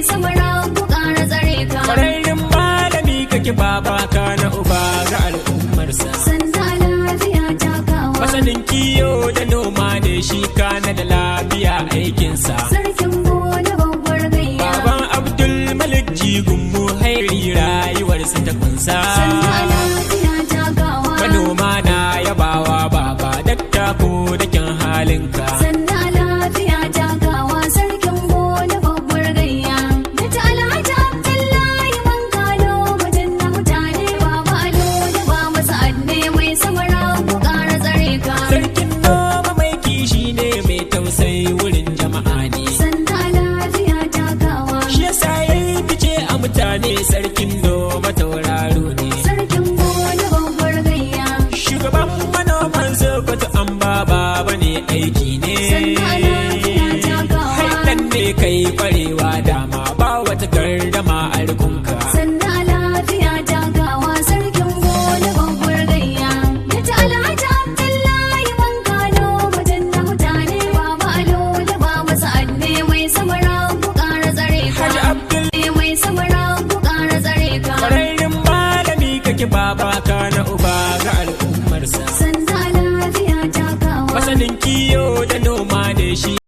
samara ku ƙara tsare ka. Kwararren malami kake baba ka na uba ga al'ummarsa. Sanda lafiya takawa. Masanin kiyo da noma ne shi kana da lafiya aikinsa. Sarkin gona babbar gayya. Baban Abdul Malik jigun mu hairi rayuwarsa ta kunsa. Sanda lafiya takawa. Manoma na yabawa baba dakta ko da kyan halinka. Sanda lafiya takawa. Sarkin gona babbar gayya. Da ta alhaji Abdullahi bankanu mutum na mutane baba alo da ba masa adne mai samara ku ƙara tsare ka. Sarkin noma mai kishi ne mai tausayi wurin jama'a ne. Sanda lafiya takawa. Shi yasa yayi fice a mutane sarkin noma tauraro ne. Sarkin gona babbar gayya. Shugaban manoman sokoto an baba ne aiki ne. Sanda lafiya takawa. Haidan ne kai kwarewa dama ba wata gardama a rikunka. Sanda lafiya takawa. Sarkin gona babbar gayya. Da ta alhaji Abdullahi bankanu mutum na mutane baba alo da ba masa adne mai samara ku ƙara tsare ka. Haji Abdul Mai samara ku ƙara tsare ka. kwararren malami kake baba ka na uba ga al'ummarsa. Sanda lafiya takawa. Masanin kiyo